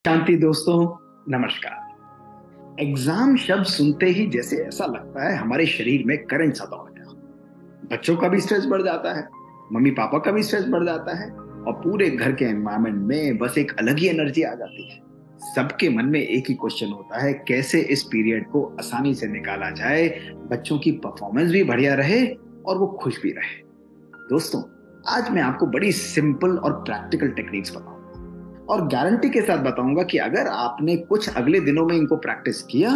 शांति दोस्तों, नमस्कार। एग्जाम शब्द सुनते ही जैसे ऐसा लगता है हमारे शरीर में करंट सा दौड़ गया। बच्चों का भी स्ट्रेस बढ़ जाता है, मम्मी पापा का भी स्ट्रेस बढ़ जाता है और पूरे घर के एनवायरनमेंट में बस एक अलग ही एनर्जी आ जाती है। सबके मन में एक ही क्वेश्चन होता है, कैसे इस पीरियड को आसानी से निकाला जाए, बच्चों की परफॉर्मेंस भी बढ़िया रहे और वो खुश भी रहे। दोस्तों, आज मैं आपको बड़ी सिंपल और प्रैक्टिकल टेक्निक्स बताऊंगा और गारंटी के साथ बताऊंगा कि अगर आपने कुछ अगले दिनों में इनको प्रैक्टिस किया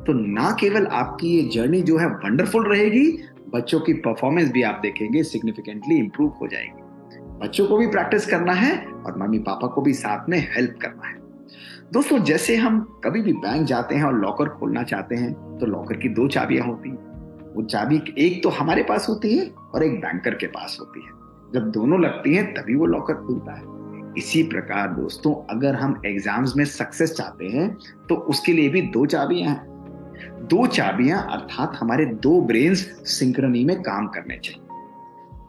तो ना केवल आपकी ये जर्नी जो है वंडरफुल रहेगी, बच्चों की परफॉर्मेंस भी आप देखेंगे सिग्निफिकेंटली इंप्रूव हो जाएगी। बच्चों को भी प्रैक्टिस करना है और मम्मी पापा को भी साथ में हेल्प करना है। दोस्तों, जैसे हम कभी भी बैंक जाते हैं और लॉकर खोलना चाहते हैं तो लॉकर की दो चाबियां होती हैं। वो चाबी एक तो हमारे पास होती है और एक बैंकर के पास होती है। जब दोनों लगती हैं तभी वो लॉकर खुलता है। इसी प्रकार दोस्तों, अगर हम एग्जाम्स में सक्सेस चाहते हैं तो उसके लिए भी दो चाबियां हैं। दो चाबियां अर्थात हमारे दो ब्रेन्स सिंक्रोनी में काम करने चाहिए।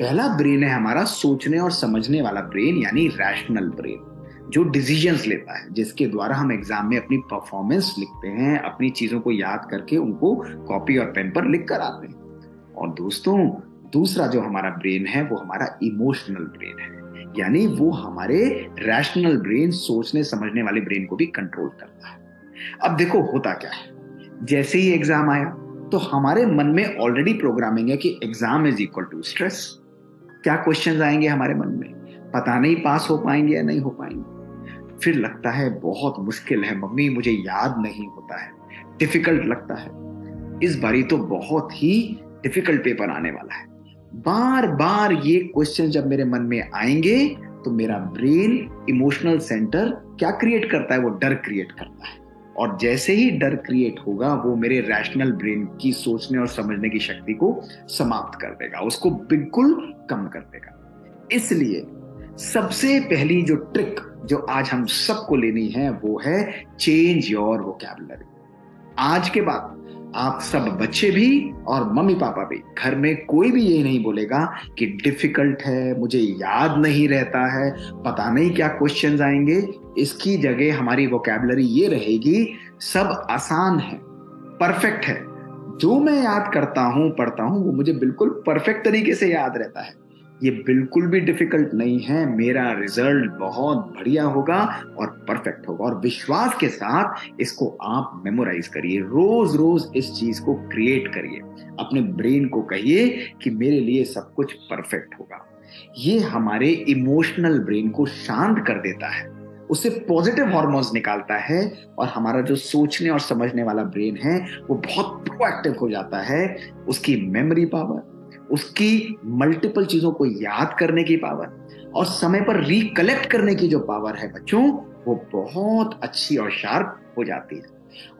पहला ब्रेन है हमारा सोचने और समझने वाला ब्रेन, यानी रैशनल ब्रेन, जो डिसीजंस लेता है, जिसके द्वारा हम एग्जाम में अपनी परफॉर्मेंस लिखते हैं, अपनी चीजों को याद करके उनको कॉपी और पेन पर लिख कर आते हैं। और दोस्तों, दूसरा जो हमारा ब्रेन है वो हमारा इमोशनल ब्रेन है, यानी वो हमारे रैशनल ब्रेन, सोचने समझने वाले ब्रेन को भी कंट्रोल करता है। अब देखो होता क्या है, जैसे ही एग्जाम आया तो हमारे मन में ऑलरेडी प्रोग्रामिंग है कि exam is equal to stress. क्या क्वेश्चंस आएंगे हमारे मन में, पता नहीं पास हो पाएंगे या नहीं हो पाएंगे। फिर लगता है बहुत मुश्किल है मम्मी, मुझे याद नहीं होता है, डिफिकल्ट लगता है। इस बारी तो बहुत ही डिफिकल्ट पेपर आने वाला है। बार बार ये क्वेश्चन जब मेरे मन में आएंगे तो मेरा ब्रेन, इमोशनल सेंटर क्या क्रिएट करता है, वो डर क्रिएट करता है। और जैसे ही डर क्रिएट होगा वो मेरे रैशनल ब्रेन की सोचने और समझने की शक्ति को समाप्त कर देगा, उसको बिल्कुल कम कर देगा। इसलिए सबसे पहली जो ट्रिक जो आज हम सबको लेनी है वो है चेंज योर वोकैबुलरी। आज के बाद आप सब बच्चे भी और मम्मी पापा भी, घर में कोई भी ये नहीं बोलेगा कि डिफिकल्ट है, मुझे याद नहीं रहता है, पता नहीं क्या क्वेश्चंस आएंगे। इसकी जगह हमारी वोकैबुलरी ये रहेगी, सब आसान है, परफेक्ट है। जो मैं याद करता हूं, पढ़ता हूं, वो मुझे बिल्कुल परफेक्ट तरीके से याद रहता है। ये बिल्कुल भी डिफिकल्ट नहीं है, मेरा रिजल्ट बहुत बढ़िया होगा और परफेक्ट होगा। और विश्वास के साथ इसको आप मेमोराइज करिए, रोज रोज इस चीज को क्रिएट करिए, अपने ब्रेन को कहिए कि मेरे लिए सब कुछ परफेक्ट होगा। ये हमारे इमोशनल ब्रेन को शांत कर देता है, उससे पॉजिटिव हार्मोन्स निकालता है और हमारा जो सोचने और समझने वाला ब्रेन है वो बहुत प्रोएक्टिव हो जाता है। उसकी मेमोरी पावर, उसकी मल्टीपल चीजों को याद करने की पावर और समय पर रिकलेक्ट करने की जो पावर है बच्चों, वो बहुत अच्छी और शार्प हो जाती है।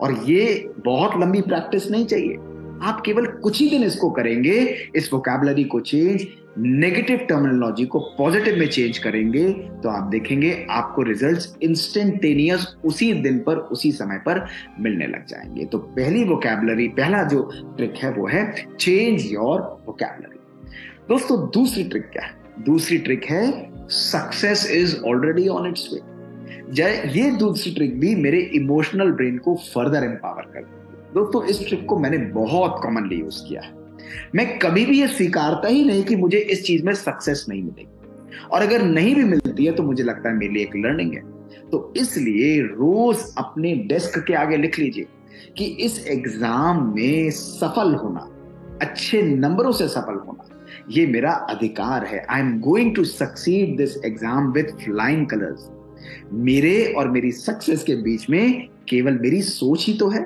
और ये बहुत लंबी प्रैक्टिस नहीं चाहिए, आप केवल कुछ ही दिन इसको करेंगे, इस वोकैबुलरी को चेंज, नेगेटिव टर्मिनोलॉजी को पॉजिटिव में चेंज करेंगे तो आप देखेंगे आपको रिजल्ट्स इंस्टेंटेनियस उसी दिन पर, उसी समय पर मिलने लग जाएंगे। तो पहली वोकैबुलरी, पहला जो ट्रिक है वो है चेंज योर वोकैबुलरी। दोस्तों, दूसरी ट्रिक क्या है? दूसरी ट्रिक है success is already on its way. ये दूसरी ट्रिक भी मेरे इमोशनल ब्रेन को फर्दर एम्पावर करती है। दोस्तों, इस ट्रिक को मैंने बहुत कॉमनली यूज किया है। मैं कभी भी ये स्वीकारता ही नहीं कि मुझे इस चीज में सक्सेस नहीं मिलेगी, और अगर नहीं भी मिलती है तो मुझे लगता है मेरे लिए एक लर्निंग है। तो इसलिए रोज अपने डेस्क के आगे लिख लीजिए कि इस एग्जाम में सफल होना, अच्छे नंबरों से सफल होना, ये मेरा अधिकार है। I am going to succeed this exam with flying colours. मेरे और मेरी सक्सेस के बीच में केवल मेरी सोच ही तो है,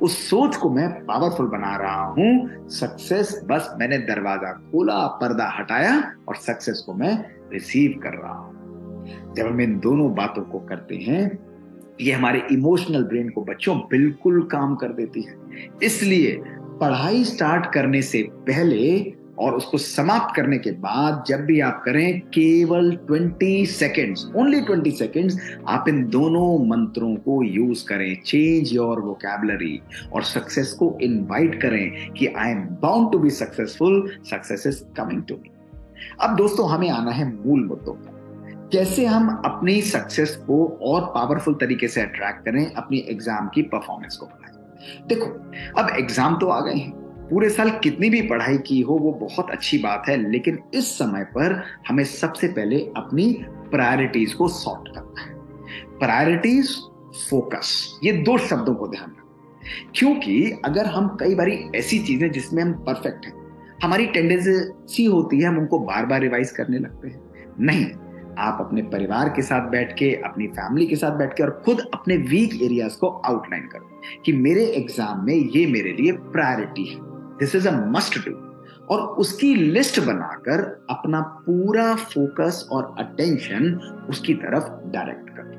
उस सोच को मैं पावरफुल बना रहा हूं। सक्सेस, बस मैंने दरवाजा खोला, पर्दा हटाया और सक्सेस को मैं रिसीव कर रहा हूं। जब हम इन दोनों बातों को करते हैं, ये हमारे इमोशनल ब्रेन को बच्चों बिल्कुल काम कर देती है। इसलिए पढ़ाई स्टार्ट करने से पहले और उसको समाप्त करने के बाद जब भी आप करें, केवल 20 सेकेंड्स, ओनली 20 सेकेंड्स आप इन दोनों मंत्रों को यूज करें, चेंज योर वोकैबुलरी, और सक्सेस को इनवाइट करें कि I am bound to be successful, success is coming to me. अब दोस्तों, हमें आना है मूल मुद्दों पर। कैसे हम अपनी सक्सेस को और पावरफुल तरीके से अट्रैक्ट करें, अपनी एग्जाम की परफॉर्मेंस को बढ़ाएं। देखो, अब एग्जाम तो आ गए हैं, पूरे साल कितनी भी पढ़ाई की हो वो बहुत अच्छी बात है, लेकिन इस समय पर हमें सबसे पहले अपनी प्रायोरिटीज को सॉर्ट करना है। प्रायोरिटीज, फोकस, ये दो शब्दों को ध्यान रखें, क्योंकि अगर हम कई बारी ऐसी चीजें जिसमें हम परफेक्ट हैं, हमारी टेंडेंसी होती है हम उनको बार बार रिवाइज करने लगते हैं। नहीं, आप अपने परिवार के साथ बैठ के, अपनी फैमिली के साथ बैठ के और खुद अपने वीक एरियाज को आउटलाइन करो कि मेरे एग्जाम में ये मेरे लिए प्रायोरिटी है, this is a must do, और उसकी लिस्ट बनाकर अपना पूरा फोकस और अटेंशन उसकी तरफ डायरेक्ट करो।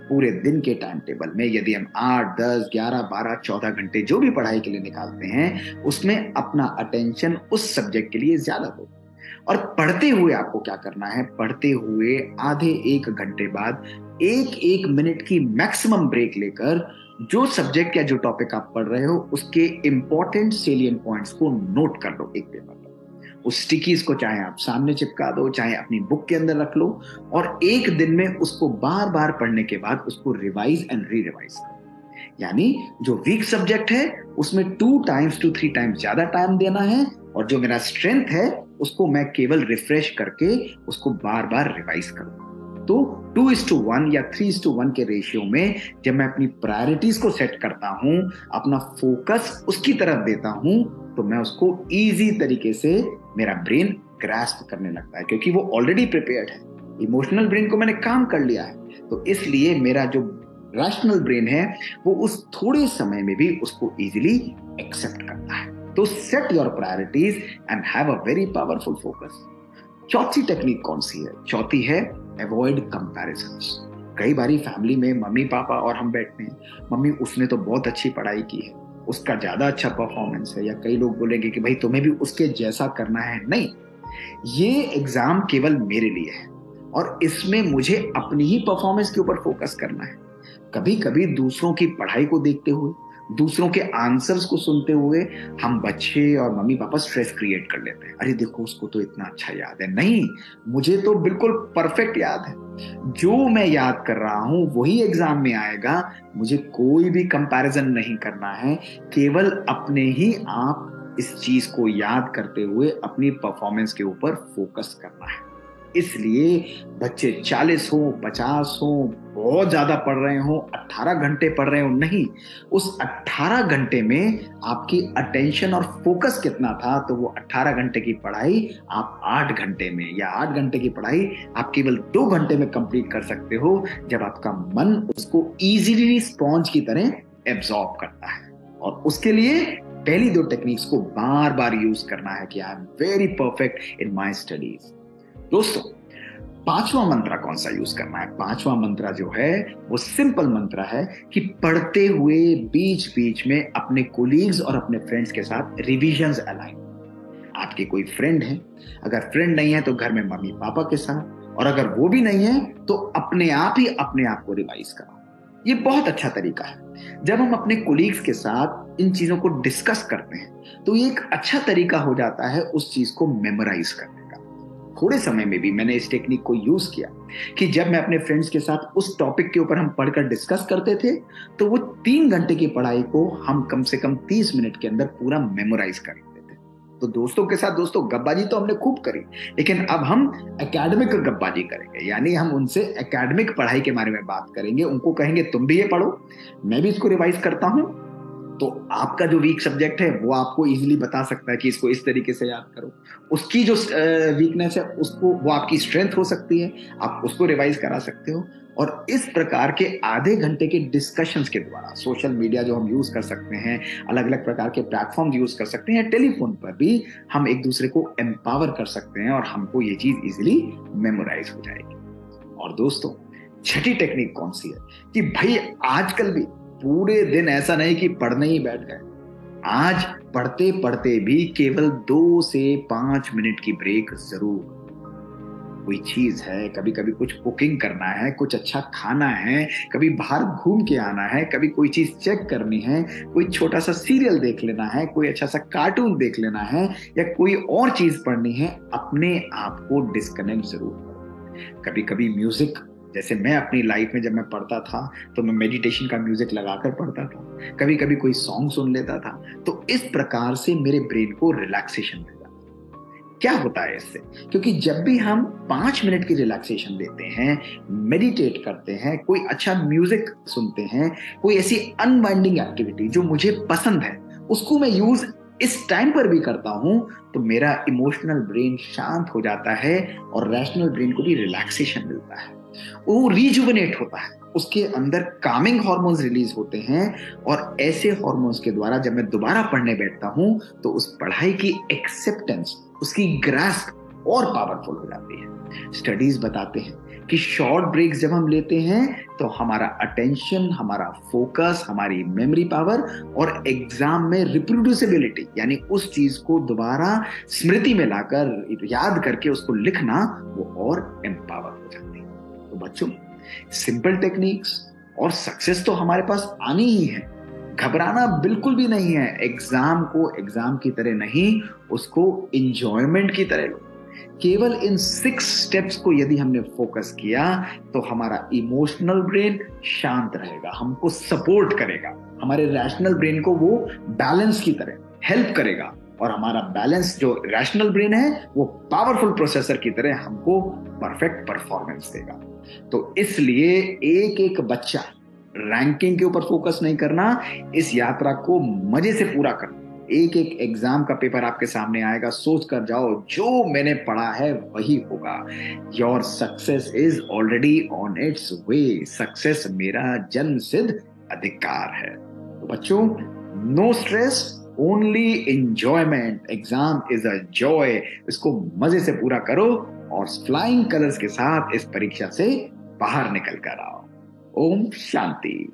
पूरे दिन के टाइम टेबल में यदि हम 8, 10, 11, 12, 14 घंटे जो भी पढ़ाई के लिए निकालते हैं, उसमें अपना अटेंशन उस सब्जेक्ट के लिए ज्यादा हो। और पढ़ते हुए आपको क्या करना है, पढ़ते हुए आधे 1 घंटे बाद 1 मिनट की मैक्सिमम ब्रेक लेकर जो सब्जेक्ट या जो टॉपिक आप पढ़ रहे हो उसके इंपॉर्टेंट सेलिएंट पॉइंट्स को नोट कर लो एक पेपर पर। उस स्टिकीज को चाहे आप सामने चिपका दो, चाहे अपनी बुक के अंदर रख लो, और एक दिन में उसको बार बार पढ़ने के बाद उसको रिवाइज एंड री रिवाइज करो। यानी जो वीक सब्जेक्ट है उसमें 2 टाइम्स to 3 टाइम्स ज्यादा टाइम देना है, और जो मेरा स्ट्रेंथ है उसको मैं केवल रिफ्रेश करके उसको बार बार रिवाइज करूँ। तो 2:1 या 3:1 के रेशियो में जब मैं अपनी प्रायोरिटीज को सेट करता हूं, अपना फोकस उसकी तरफ देता हूं, तो मैं उसको इजी तरीके से मेरा ब्रेन ग्रास्प करने लगता है, क्योंकि वो ऑलरेडी प्रिपेयर्ड है। इमोशनल ब्रेन को मैंने काम कर लिया है, तो इसलिए मेरा जो रैशनल ब्रेन है वो उस थोड़े समय में भी उसको इजीली एक्सेप्ट करता है। तो set your priorities and have a very powerful focus. चौथी टेक्निक कौन सी है? चौथी है अवॉइड कंपैरिजंस। कई बारी फैमिली में मम्मी पापा और हम बैठते हैं, मम्मी उसने तो बहुत अच्छी पढ़ाई की है, उसका ज्यादा अच्छा परफॉर्मेंस है, या कई लोग बोलेंगे कि भाई तुम्हें भी उसके जैसा करना है। नहीं, ये एग्जाम केवल मेरे लिए है और इसमें मुझे अपनी ही परफॉर्मेंस के ऊपर फोकस करना है। कभी कभी दूसरों की पढ़ाई को देखते हुए, दूसरों के आंसर्स को सुनते हुए हम बच्चे और मम्मी पापा स्ट्रेस क्रिएट कर लेते हैं। अरे देखो उसको तो इतना अच्छा याद है। नहीं, मुझे तो बिल्कुल परफेक्ट याद है, जो मैं याद कर रहा हूं वही एग्जाम में आएगा। मुझे कोई भी कंपैरिजन नहीं करना है, केवल अपने ही आप इस चीज को याद करते हुए अपनी परफॉर्मेंस के ऊपर फोकस करना है। इसलिए बच्चे 40 हो, 50 हो, बहुत ज्यादा पढ़ रहे हो, 18 घंटे पढ़ रहे हो, नहीं, उस 18 घंटे में आपकी अटेंशन और फोकस कितना था, तो वो 18 घंटे की पढ़ाई आप 8 घंटे में, या 8 घंटे की पढ़ाई आप केवल 2 घंटे में कंप्लीट कर सकते हो, जब आपका मन उसको इजीली स्पॉन्ज की तरह एब्जॉर्ब करता है। और उसके लिए पहली 2 टेक्निक्स को बार बार यूज करना है कि I am very perfect in my studies. दोस्तों, 5वां मंत्र कौन सा यूज करना है? 5वां मंत्र जो है वो सिंपल मंत्र है कि पढ़ते हुए बीच बीच में अपने कोलीग्स और अपने फ्रेंड्स के साथ रिविजन्स अलाइन। आपके कोई फ्रेंड है, अगर फ्रेंड नहीं है तो घर में मम्मी पापा के साथ, और अगर वो भी नहीं है तो अपने आप ही अपने आप को रिवाइज करो। ये बहुत अच्छा तरीका है। जब हम अपने कोलीग्स के साथ इन चीजों को डिस्कस करते हैं तो ये एक अच्छा तरीका हो जाता है उस चीज को मेमोराइज करने का। थोड़े समय में भी मैंने इस टेक्निक को यूज किया कि जब मैं अपने फ्रेंड्स के साथ उस टॉपिक के ऊपर हम पढ़कर डिस्कस करते थे, तो वो 3 घंटे की पढ़ाई को हम कम से कम 30 मिनट के अंदर पूरा मेमोराइज कर लेते थे। तो दोस्तों के साथ दोस्तों गप्पाजी तो हमने खूब करी, लेकिन अब हम एकेडमिक गप्पाजी करेंगे, यानी हम उनसे एकेडमिक पढ़ाई के बारे में बात करेंगे। उनको कहेंगे तुम भी ये पढ़ो, मैं भी इसको रिवाइज करता हूं, तो आपका जो वीक सब्जेक्ट है वो आपको इजीली बता सकता है कि इसको इस तरीके से याद करो। उसकी जो वीकनेस है उसको, वो आपकी स्ट्रेंथ हो सकती है, आप उसको रिवाइज करा सकते हो। और इस प्रकार के आधे घंटे के डिस्कशंस के द्वारा सोशल मीडिया जो हम यूज कर सकते हैं, अलग अलग प्रकार के प्लेटफॉर्म यूज कर सकते हैं, टेलीफोन पर भी हम एक दूसरे को एम्पावर कर सकते हैं और हमको ये चीज इजीली मेमोराइज हो जाएगी। और दोस्तों, छठी टेक्निक कौन सी है कि भाई आजकल भी पूरे दिन ऐसा नहीं कि पढ़ने ही बैठ गए, आज पढ़ते पढ़ते भी केवल 2 से 5 मिनट की ब्रेक जरूर। कोई चीज है, कभी कभी कुछ कुकिंग करना है, कुछ अच्छा खाना है, कभी बाहर घूम के आना है, कभी कोई चीज चेक करनी है, कोई छोटा सा सीरियल देख लेना है, कोई अच्छा सा कार्टून देख लेना है, या कोई और चीज पढ़नी है, अपने आप को डिस्कनेक्ट जरूर करो। कभी कभी म्यूजिक, जैसे मैं अपनी लाइफ में जब मैं पढ़ता था तो मैं मेडिटेशन का म्यूजिक लगाकर पढ़ता था, कभी कभी कोई सॉन्ग सुन लेता था। तो इस प्रकार से मेरे ब्रेन को रिलैक्सेशन मिल जाता। क्या होता है इससे? क्योंकि जब भी हम 5 मिनट की रिलैक्सेशन लेते हैं, मेडिटेट करते हैं, कोई अच्छा म्यूजिक सुनते हैं, कोई ऐसी अनवाइंडिंग एक्टिविटी जो मुझे पसंद है, उसको मैं यूज इस टाइम पर भी करता हूं, तो मेरा इमोशनल ब्रेन शांत हो जाता है और रैशनल ब्रेन को भी रिलैक्सेशन मिलता है, वो रिजुविनेट होता है, उसके अंदर कामिंग हार्मोन्स रिलीज होते हैं। और ऐसे हार्मोन्स के द्वारा जब मैं दोबारा पढ़ने बैठता हूं तो उस पढ़ाई की एक्सेप्टेंस, उसकी ग्रास्प और पावरफुल हो जाती है। स्टडीज बताते हैं कि शॉर्ट ब्रेक्स जब हम लेते हैं तो हमारा अटेंशन, हमारा फोकस, हमारी मेमोरी पावर और एग्जाम में रिप्रोड्यूसिबिलिटी, यानी उस चीज को दोबारा स्मृति में लाकर याद करके उसको लिखना, वो और एम्पावर हो जाती है। तो बच्चों, सिंपल टेक्निक्स और सक्सेस तो हमारे पास आनी ही है। घबराना बिल्कुल भी नहीं है। एग्जाम को एग्जाम की तरह नहीं, उसको इंजॉयमेंट की तरह लो। केवल इन 6 स्टेप्स को यदि हमने फोकस किया तो हमारा इमोशनल ब्रेन शांत रहेगा, हमको सपोर्ट करेगा, हमारे रैशनल ब्रेन को वो बैलेंस की तरह हेल्प करेगा, और हमारा बैलेंस जो रैशनल ब्रेन है वो पावरफुल प्रोसेसर की तरह हमको परफेक्ट परफॉर्मेंस देगा। तो इसलिए एक एक बच्चा रैंकिंग के ऊपर फोकस नहीं करना, इस यात्रा को मजे से पूरा करना। एक एक एग्जाम का पेपर आपके सामने आएगा, सोच कर जाओ जो मैंने पढ़ा है वही होगा। Your success is already on its way. Success मेरा जन्म सिद्ध अधिकार है। तो बच्चों, no stress, only enjoyment. Exam is a joy. इसको मजे से पूरा करो और फ्लाइंग कलर्स के साथ इस परीक्षा से बाहर निकल कर आओ। ओम शांति।